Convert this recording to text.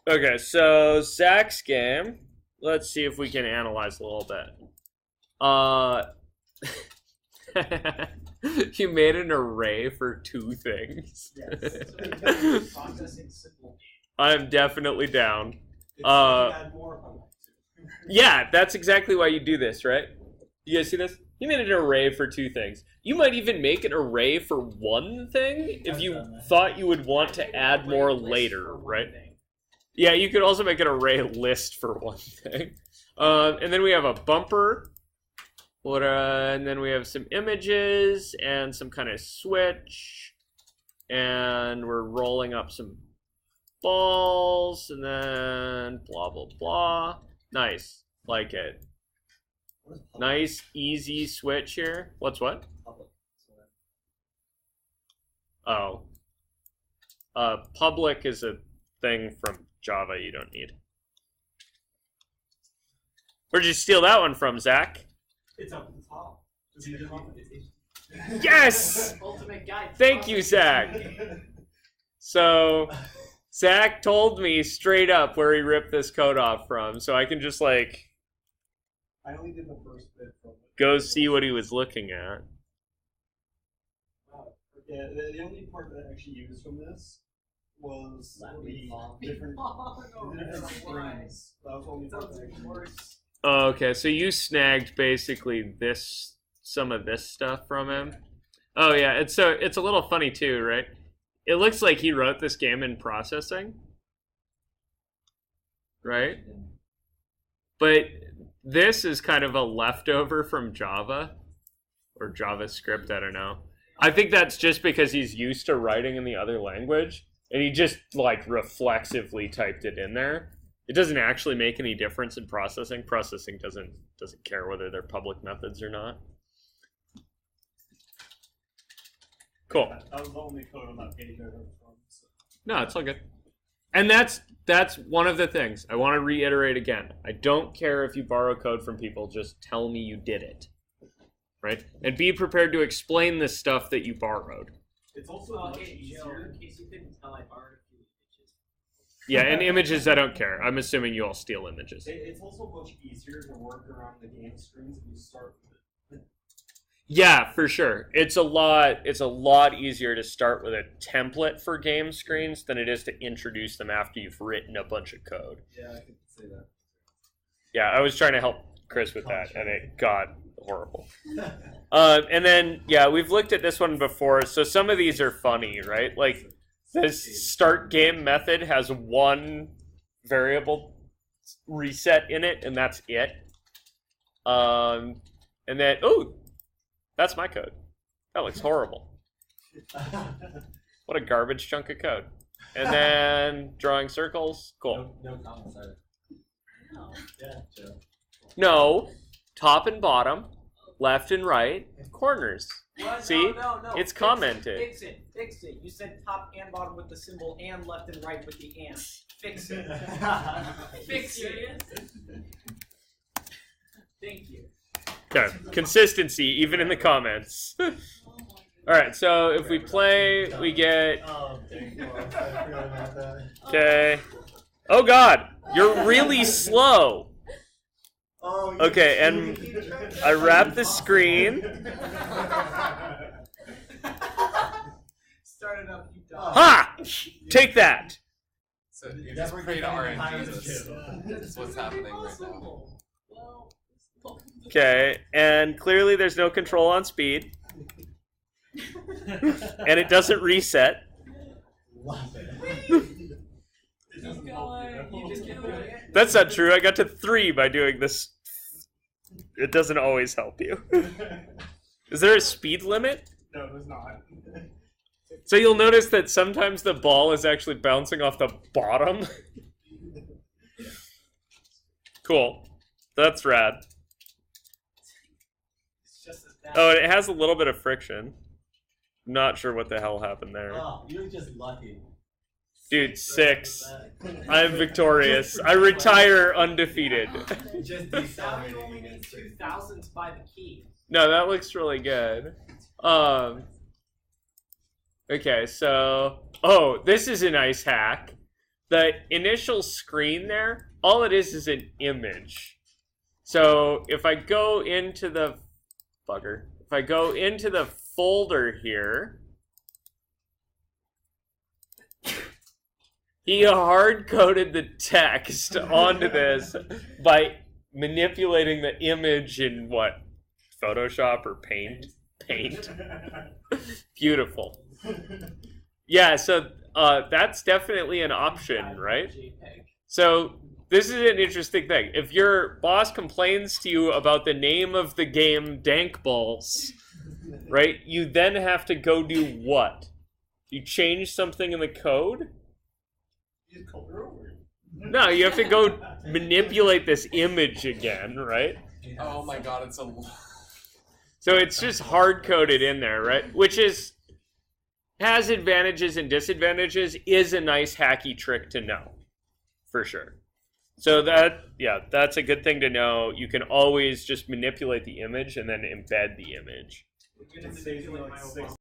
Okay, so Zach's game. Let's see if we can analyze a little bit. You made an array for two things. Yes. Processing simple. I'm definitely down. It's add more if I want to. Yeah, that's exactly why you do this, right? You guys see this? You made an array for two things. You might even make an array for one thing if you thought you would want to add more later, right? Yeah, you could also make an array list for one thing. And then we have a bumper. And then we have some images and some kind of switch. And we're rolling up some balls. And then blah, blah, blah. Nice. Like it. Nice, easy switch here. What's what? Oh. Public is a thing from Java you don't need. Where'd you steal that one from, Zach? It's up at the top. Yes! Ultimate guide. Thank you, Zach. So, Zach told me straight up where he ripped this code off from, so I can just, like, I only did the first bit from it. go see what he was looking at. Yeah, the only part that I actually used from this was the different strings. That was the only part that I actually used. Oh, okay, so you snagged basically some of this stuff from him. Oh yeah, it's a little funny too, right? It looks like he wrote this game in processing, right? But this is kind of a leftover from Java or JavaScript, I don't know. I think that's just because he's used to writing in the other language and he just like reflexively typed it in there. It doesn't actually make any difference in processing. Processing doesn't care whether they're public methods or not. Cool. That was the only code on that page I wrote from. So. No, it's all good. And that's one of the things I want to reiterate again. I don't care if you borrow code from people, just tell me you did it. Right? And be prepared to explain the stuff that you borrowed. It's also much easier. In case you couldn't tell, I borrowed a few images. Yeah, and images, I don't care. I'm assuming you all steal images. It's also much easier to work around the game screens if you start with it. Yeah, for sure. It's a lot easier to start with a template for game screens than it is to introduce them after you've written a bunch of code. Yeah, I could say that. Yeah, I was trying to help Chris with that, and it got horrible. And then, yeah, we've looked at this one before, so some of these are funny, right? Like, this start game method has one variable reset in it, and that's it. And then, ooh, that's my code. That looks horrible. What a garbage chunk of code. And then drawing circles, cool. No comments either. Yeah, Joe. No, top and bottom, left and right, corners. What? See? No. It's Fix commented. Fix it. You said top and bottom with the symbol and left and right with the and. Fix it. Fix it. Thank you. Okay, consistency, even in the comments. Alright, so if we play, we get... Oh, thank you. I forgot about that. Okay. Oh god, you're really slow. Oh, Okay, and I wrap the screen. Start it up, you dog. Ha! Take that! So you just create RNG. That's what's happening right now. Okay, and clearly there's no control on speed. And it doesn't reset. That's not true. I got to 3 by doing this. It doesn't always help you. Is there a speed limit? No, there's not. So you'll notice that sometimes the ball is actually bouncing off the bottom. Cool. That's rad. Oh, and it has a little bit of friction. Not sure what the hell happened there. Oh, you're just lucky. Dude, 6. I'm victorious. I retire undefeated. Just Now you decelerating only need against it. 2,000 to buy the key. No, that looks really good. Okay, so... Oh, this is a nice hack. the initial screen there, all it is an image. So if I go into the folder here, he hard-coded the text onto this by manipulating the image in what? Photoshop or Paint? Paint. Beautiful. Yeah, so that's definitely an option, right? So this is an interesting thing. If your boss complains to you about the name of the game Dank Balls, right, you then have to go do what? You change something in the code? You just color over it. No, you have to go manipulate this image again, right? Oh my god, it's a... So it's just hard-coded in there, right? Which has advantages and disadvantages, is a nice hacky trick to know, for sure. So that's a good thing to know. You can always just manipulate the image and then embed the image. It saves you like 6